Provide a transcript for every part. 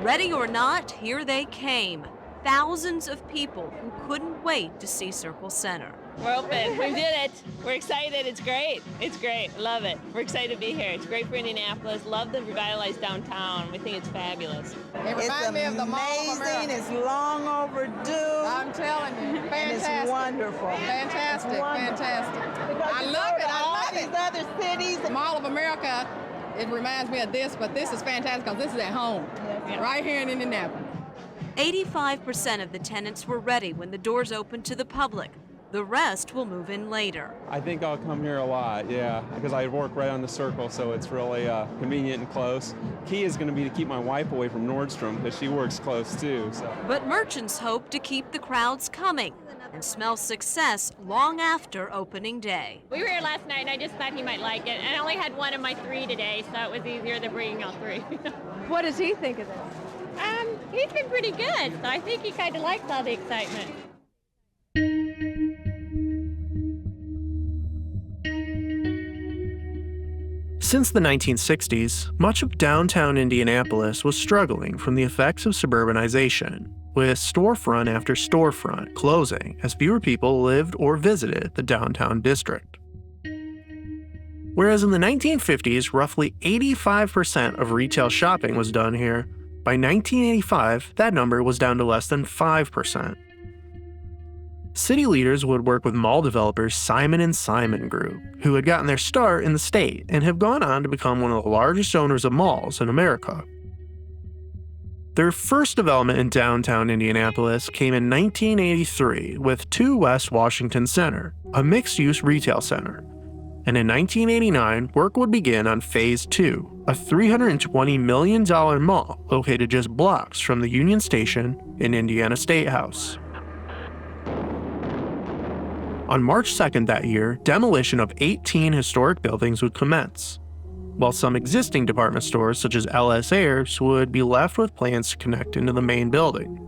Ready or not, here they came. Thousands of people who couldn't wait to see Circle Center. We're open. We did it. We're excited. It's great. It's great. Love it. We're excited to be here. It's great for Indianapolis. Love the revitalized downtown. We think it's fabulous. It reminds me of the Mall of America. It's long overdue. I'm telling you, fantastic. And it's wonderful. Fantastic, It's wonderful. fantastic. Because I you love go it. to I all love these it. other cities. The Mall of America, it reminds me of this, but this is fantastic because this is at home, right here in Indianapolis. 85% of the tenants were ready when the doors opened to the public. The rest will move in later. I think I'll come here a lot, yeah, because I work right on the Circle, so it's really convenient and close. Key is going to be to keep my wife away from Nordstrom because she works close too. So. But merchants hope to keep the crowds coming and smell success long after opening day. We were here last night, and I just thought he might like it. And I only had one of my 3 today, so it was easier than bringing all 3. What does he think of this? He's been pretty good, so I think he kind of likes all the excitement. Since the 1960s, much of downtown Indianapolis was struggling from the effects of suburbanization, with storefront after storefront closing as fewer people lived or visited the downtown district. Whereas in the 1950s, roughly 85% of retail shopping was done here, by 1985, that number was down to less than 5%. City leaders would work with mall developers Simon & Simon Group, who had gotten their start in the state and have gone on to become one of the largest owners of malls in America. Their first development in downtown Indianapolis came in 1983 with 2 West Washington Center, a mixed-use retail center. And in 1989, work would begin on Phase 2, a $320 million mall located just blocks from the Union Station in Indiana State House. On March 2nd that year, demolition of 18 historic buildings would commence, while some existing department stores such as LS Ayres would be left with plans to connect into the main building.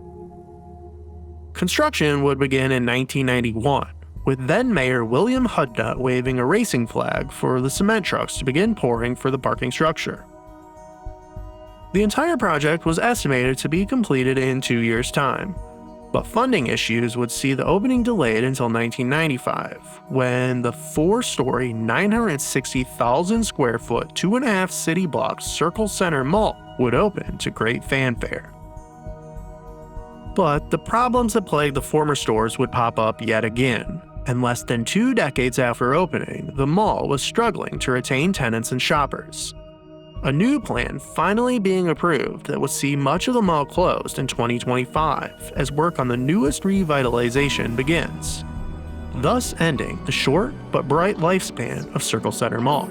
Construction would begin in 1991, with then-Mayor William Hudnut waving a racing flag for the cement trucks to begin pouring for the parking structure. The entire project was estimated to be completed in 2 years' time, but funding issues would see the opening delayed until 1995, when the 4-story, 960,000 square foot, 2.5 city block Circle Center Mall would open to great fanfare. But the problems that plagued the former stores would pop up yet again, and less than 2 decades after opening, the mall was struggling to retain tenants and shoppers. A new plan finally being approved that would see much of the mall closed in 2025 as work on the newest revitalization begins, thus ending the short but bright lifespan of Circle Center Mall.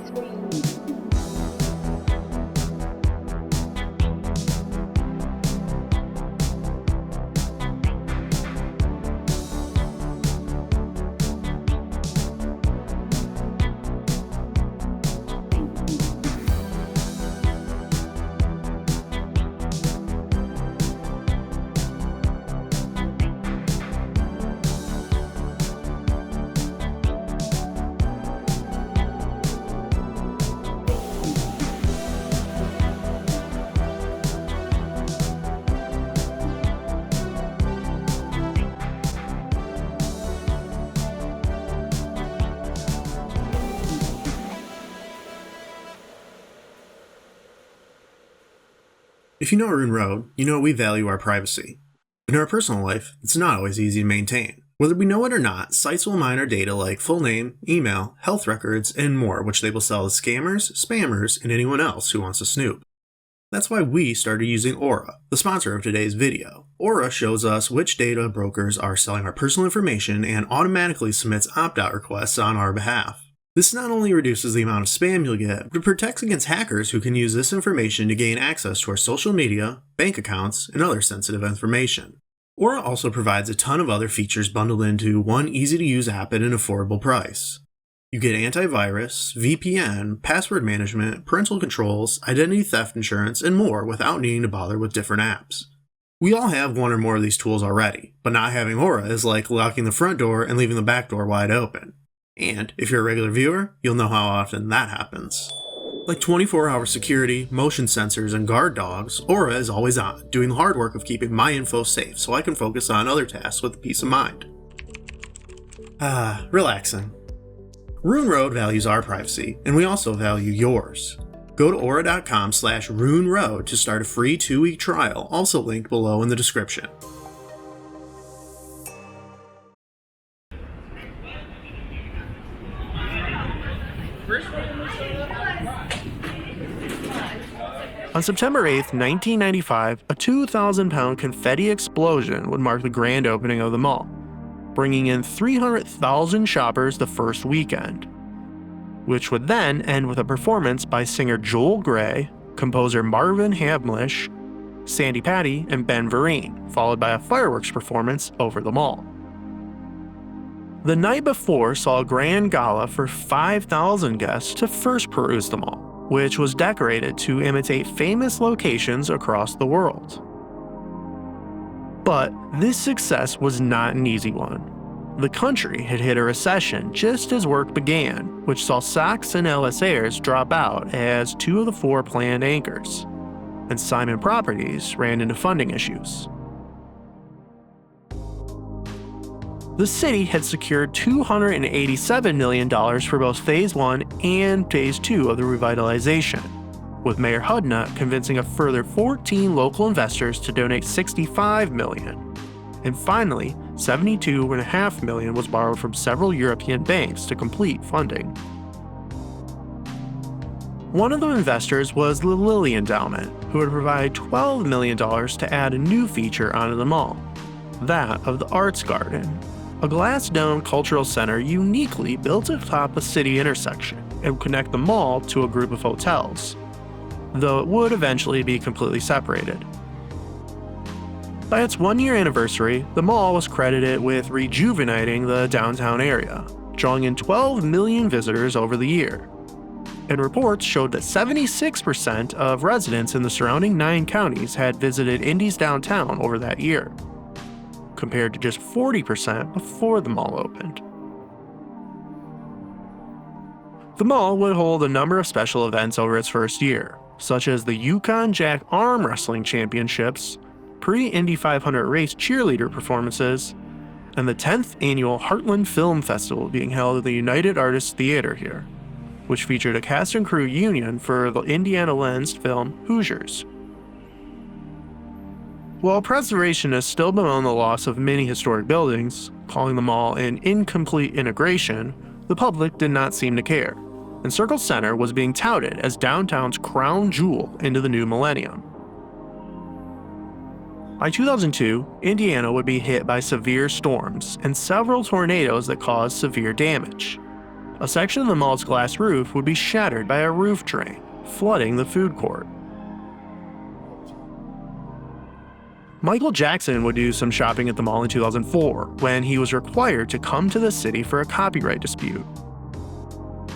If you know Ruin Road, you know we value our privacy. In our personal life, it's not always easy to maintain. Whether we know it or not, sites will mine our data like full name, email, health records, and more, which they will sell to scammers, spammers, and anyone else who wants to snoop. That's why we started using Aura, the sponsor of today's video. Aura shows us which data brokers are selling our personal information and automatically submits opt-out requests on our behalf. This not only reduces the amount of spam you'll get, but protects against hackers who can use this information to gain access to our social media, bank accounts, and other sensitive information. Aura also provides a ton of other features bundled into one easy-to-use app at an affordable price. You get antivirus, VPN, password management, parental controls, identity theft insurance, and more without needing to bother with different apps. We all have one or more of these tools already, but not having Aura is like locking the front door and leaving the back door wide open. And if you're a regular viewer, you'll know how often that happens. Like 24-hour security, motion sensors, and guard dogs, Aura is always on, doing the hard work of keeping my info safe so I can focus on other tasks with peace of mind. Relaxing. Ruin Road values our privacy, and we also value yours. Go to aura.com/ruinroad to start a free 2-week trial, also linked below in the description. On September 8th, 1995, a 2,000-pound confetti explosion would mark the grand opening of the mall, bringing in 300,000 shoppers the first weekend, which would then end with a performance by singer Joel Grey, composer Marvin Hamlish, Sandy Patty, and Ben Vereen, followed by a fireworks performance over the mall. The night before saw a grand gala for 5,000 guests to first peruse the mall, which was decorated to imitate famous locations across the world. But this success was not an easy one. The country had hit a recession just as work began, which saw Saks and Ellis Ayres drop out as 2 of the 4 planned anchors, and Simon Properties ran into funding issues. The city had secured $287 million for both Phase 1 and Phase 2 of the revitalization, with Mayor Hudnut convincing a further 14 local investors to donate $65 million. And finally, $72.5 million was borrowed from several European banks to complete funding. One of the investors was the Lilly Endowment, who would provide $12 million to add a new feature onto the mall, that of the Arts Garden, a glass-domed cultural center uniquely built atop a city intersection and would connect the mall to a group of hotels, though it would eventually be completely separated. By its 1-year anniversary, the mall was credited with rejuvenating the downtown area, drawing in 12 million visitors over the year. And reports showed that 76% of residents in the surrounding 9 counties had visited Indy's downtown over that year, compared to just 40% before the mall opened. The mall would hold a number of special events over its first year, such as the Yukon Jack Arm Wrestling Championships, pre-Indy 500 race cheerleader performances, and the 10th annual Heartland Film Festival being held at the United Artists Theater here, which featured a cast and crew union for the Indiana lensed film Hoosiers. While preservationists still bemoan the loss of many historic buildings, calling the mall an incomplete integration, the public did not seem to care, and Circle Center was being touted as downtown's crown jewel into the new millennium. By 2002, Indiana would be hit by severe storms and several tornadoes that caused severe damage. A section of the mall's glass roof would be shattered by a roof drain, flooding the food court. Michael Jackson would do some shopping at the mall in 2004, when he was required to come to the city for a copyright dispute.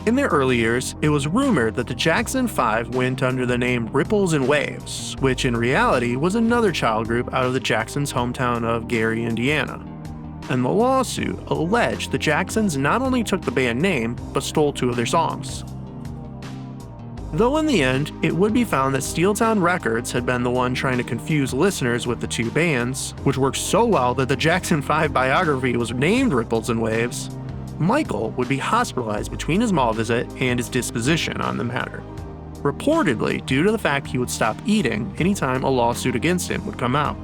In their early years, it was rumored that the Jackson 5 went under the name Ripples and Waves, which in reality was another child group out of the Jacksons' hometown of Gary, Indiana. And the lawsuit alleged the Jacksons not only took the band name, but stole 2 of their songs. Though in the end, it would be found that Steeltown Records had been the one trying to confuse listeners with the 2 bands, which worked so well that the Jackson 5 biography was named Ripples and Waves, Michael would be hospitalized between his mall visit and his disposition on the matter, reportedly due to the fact he would stop eating anytime a lawsuit against him would come out.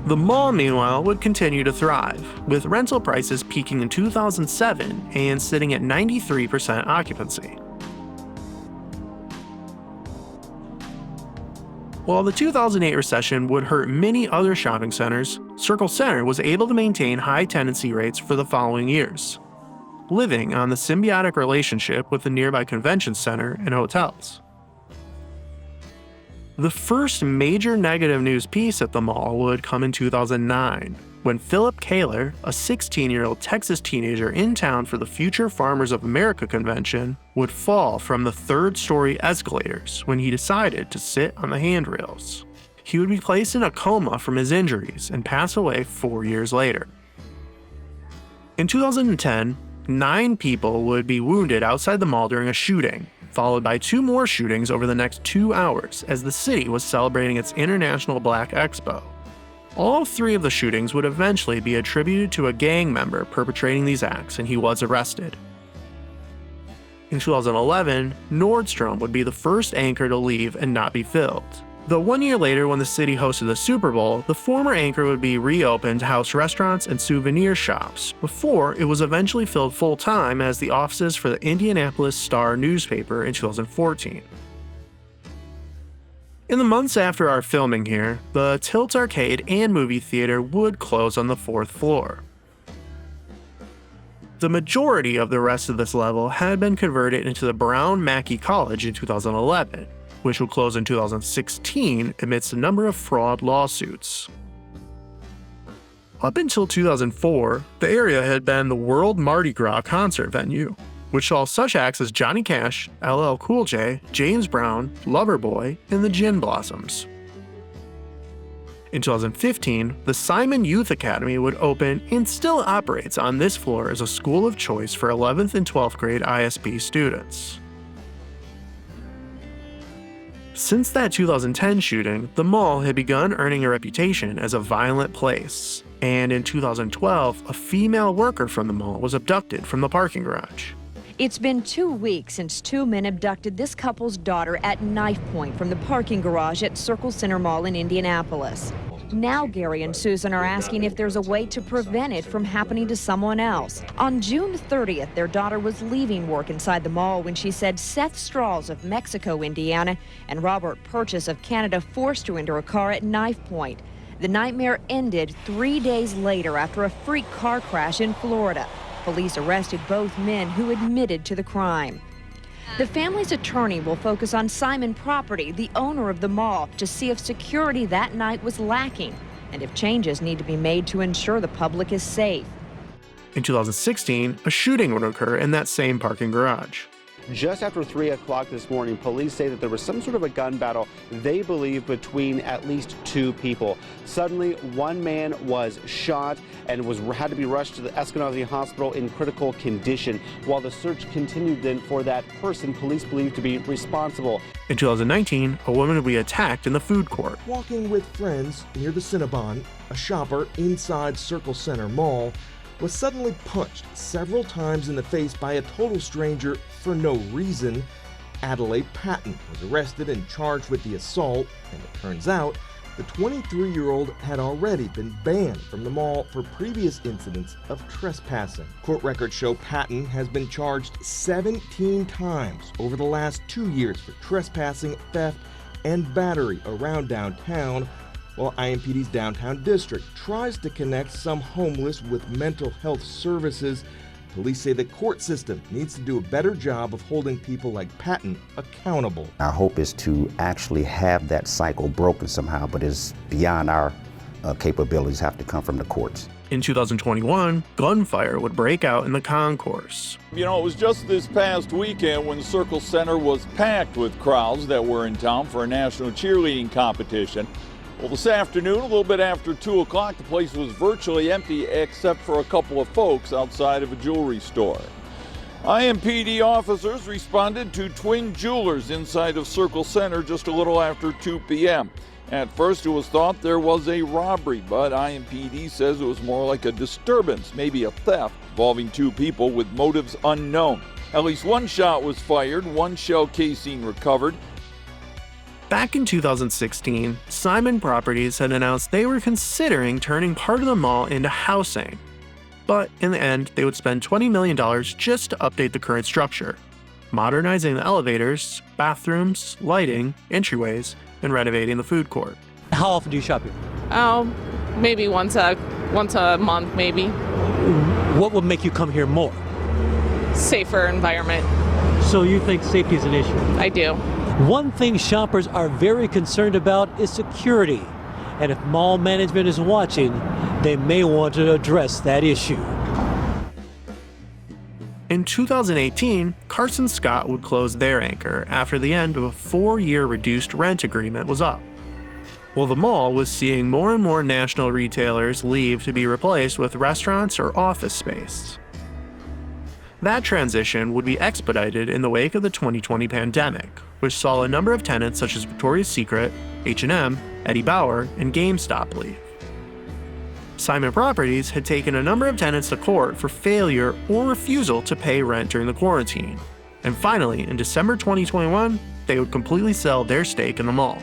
The mall, meanwhile, would continue to thrive, with rental prices peaking in 2007 and sitting at 93% occupancy. While the 2008 recession would hurt many other shopping centers, Circle Center was able to maintain high tenancy rates for the following years, living on the symbiotic relationship with the nearby convention center and hotels. The first major negative news piece at the mall would come in 2009, when Philip Kaler, a 16-year-old Texas teenager in town for the Future Farmers of America convention, would fall from the 3rd-story escalators when he decided to sit on the handrails. He would be placed in a coma from his injuries and pass away 4 years later. In 2010, 9 people would be wounded outside the mall during a shooting, followed by 2 more shootings over the next 2 hours as the city was celebrating its International Black Expo. All 3 of the shootings would eventually be attributed to a gang member perpetrating these acts, and he was arrested. In 2011, Nordstrom would be the first anchor to leave and not be filled. Though 1 year later, when the city hosted the Super Bowl, the former anchor would be reopened to house restaurants and souvenir shops, before it was eventually filled full-time as the offices for the Indianapolis Star newspaper in 2014. In the months after our filming here, the Tilt Arcade and movie theater would close on the 4th floor. The majority of the rest of this level had been converted into the Brown Mackie College in 2011, which would close in 2016 amidst a number of fraud lawsuits. Up until 2004, the area had been the World Mardi Gras concert venue, which saw such acts as Johnny Cash, LL Cool J, James Brown, Loverboy, and the Gin Blossoms. In 2015, the Simon Youth Academy would open and still operates on this floor as a school of choice for 11th and 12th grade ISP students. Since that 2010 shooting, the mall had begun earning a reputation as a violent place, and in 2012, a female worker from the mall was abducted from the parking garage. It's been 2 weeks since 2 men abducted this couple's daughter at knife point from the parking garage at Circle Center Mall in Indianapolis. Now Gary and Susan are asking if there's a way to prevent it from happening to someone else. On June 30th, their daughter was leaving work inside the mall when she said Seth Strauss of Mexico, Indiana, and Robert Purchase of Canada forced her into a car at knife point. The nightmare ended 3 days later after a freak car crash in Florida. Police arrested both men who admitted to the crime. The family's attorney will focus on Simon Property, the owner of the mall, to see if security that night was lacking and if changes need to be made to ensure the public is safe. In 2016, a shooting would occur in that same parking garage. Just after 3 o'clock this morning, police say that there was some sort of a gun battle, they believe, between at least 2 people. Suddenly, 1 man was shot and had to be rushed to the Eskenazi Hospital in critical condition. While the search continued then for that person police believe to be responsible. In 2019, a woman would be attacked in the food court. Walking with friends near the Cinnabon, a shopper inside Circle Center Mall was suddenly punched several times in the face by a total stranger for no reason. Adelaide Patton was arrested and charged with the assault, and it turns out the 23-year-old had already been banned from the mall for previous incidents of trespassing. Court records show Patton has been charged 17 times over the last 2 years for trespassing, theft, and battery around downtown, while IMPD's downtown district tries to connect some homeless with mental health services. Police say the court system needs to do a better job of holding people like Patton accountable. Our hope is to actually have that cycle broken somehow, but it's beyond our capabilities, have to come from the courts. In 2021, gunfire would break out in the concourse. You know, it was just this past weekend when Circle Center was packed with crowds that were in town for a national cheerleading competition. Well, this afternoon, a little bit after 2 o'clock, the place was virtually empty except for a couple of folks outside of a jewelry store. IMPD officers responded to twin jewelers inside of Circle Center just a little after 2 p.m. At first, it was thought there was a robbery, but IMPD says it was more like a disturbance, maybe a theft, involving 2 people with motives unknown. At least 1 shot was fired, 1 shell casing recovered. Back in 2016, Simon Properties had announced they were considering turning part of the mall into housing. But in the end, they would spend $20 million just to update the current structure, modernizing the elevators, bathrooms, lighting, entryways, and renovating the food court. How often do you shop here? Maybe once a month, maybe. What would make you come here more? Safer environment. So you think safety is an issue? I do. One thing shoppers are very concerned about is security. And if mall management is watching, they may want to address that issue. In 2018, Carson Scott would close their anchor after the end of a 4-year reduced rent agreement was up. While the mall was seeing more and more national retailers leave to be replaced with restaurants or office space. That transition would be expedited in the wake of the 2020 pandemic, which saw a number of tenants such as Victoria's Secret, H&M, Eddie Bauer, and GameStop leave. Simon Properties had taken a number of tenants to court for failure or refusal to pay rent during the quarantine. And finally, in December 2021, they would completely sell their stake in the mall.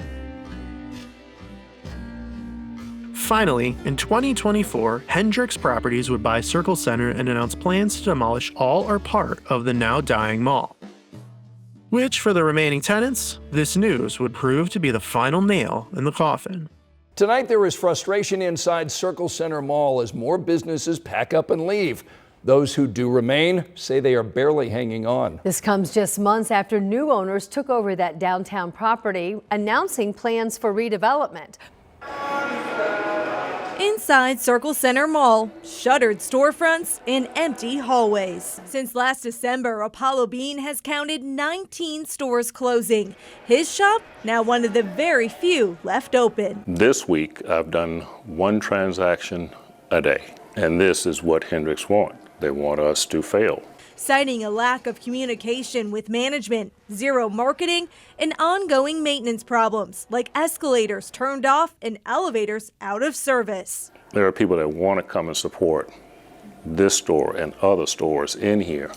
Finally, in 2024, Hendricks Properties would buy Circle Center and announce plans to demolish all or part of the now dying mall. Which, for the remaining tenants, this news would prove to be the final nail in the coffin. Tonight there is frustration inside Circle Center Mall as more businesses pack up and leave. Those who do remain say they are barely hanging on. This comes just months after new owners took over that downtown property, announcing plans for redevelopment. Inside Circle Center Mall, shuttered storefronts and empty hallways. Since last December, Apollo Bean has counted 19 stores closing. His shop, now one of the very few left open. This week, I've done one transaction a day, and this is what Hendricks want. They want us to fail. Citing a lack of communication with management, zero marketing, and ongoing maintenance problems like escalators turned off and elevators out of service. There are people that want to come and support this store and other stores in here,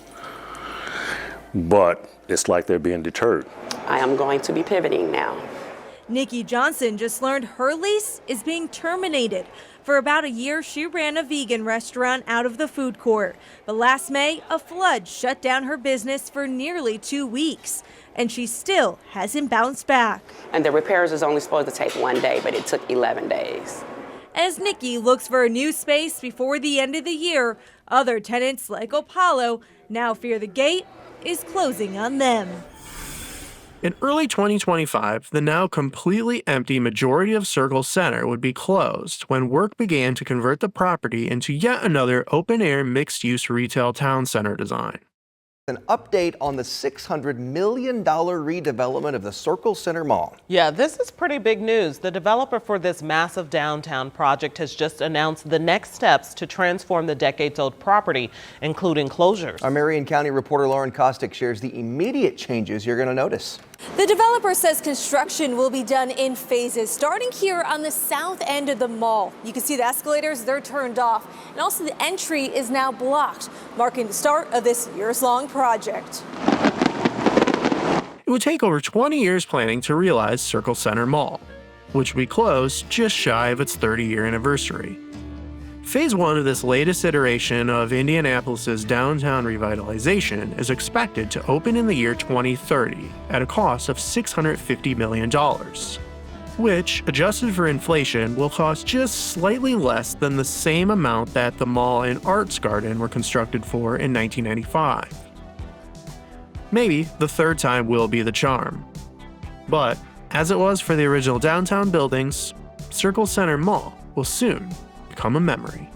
but it's like they're being deterred. I am going to be pivoting now. Nikki Johnson just learned her lease is being terminated. For about a year, she ran a vegan restaurant out of the food court. But last May, a flood shut down her business for nearly 2 weeks. And she still hasn't bounced back. And the repairs is only supposed to take 1 day, but it took 11 days. As Nikki looks for a new space before the end of the year, other tenants like Apollo now fear the gate is closing on them. In early 2025, the now completely empty majority of Circle Center would be closed when work began to convert the property into yet another open-air mixed-use retail town center design. An update on the $600 million redevelopment of the Circle Center Mall. Yeah, this is pretty big news. The developer for this massive downtown project has just announced the next steps to transform the decades-old property, including closures. Our Marion County reporter Lauren Kostick shares the immediate changes you're going to notice. The developer says construction will be done in phases, starting here on the south end of the mall. You can see the escalators, they're turned off, and also the entry is now blocked, marking the start of this years-long project. It would take over 20 years planning to realize Circle Center Mall, which would be closed just shy of its 30-year anniversary. Phase 1 of this latest iteration of Indianapolis's downtown revitalization is expected to open in the year 2030 at a cost of $650 million, which, adjusted for inflation, will cost just slightly less than the same amount that the mall and Arts Garden were constructed for in 1995. Maybe the third time will be the charm. But, as it was for the original downtown buildings, Circle Center Mall will soon become a memory.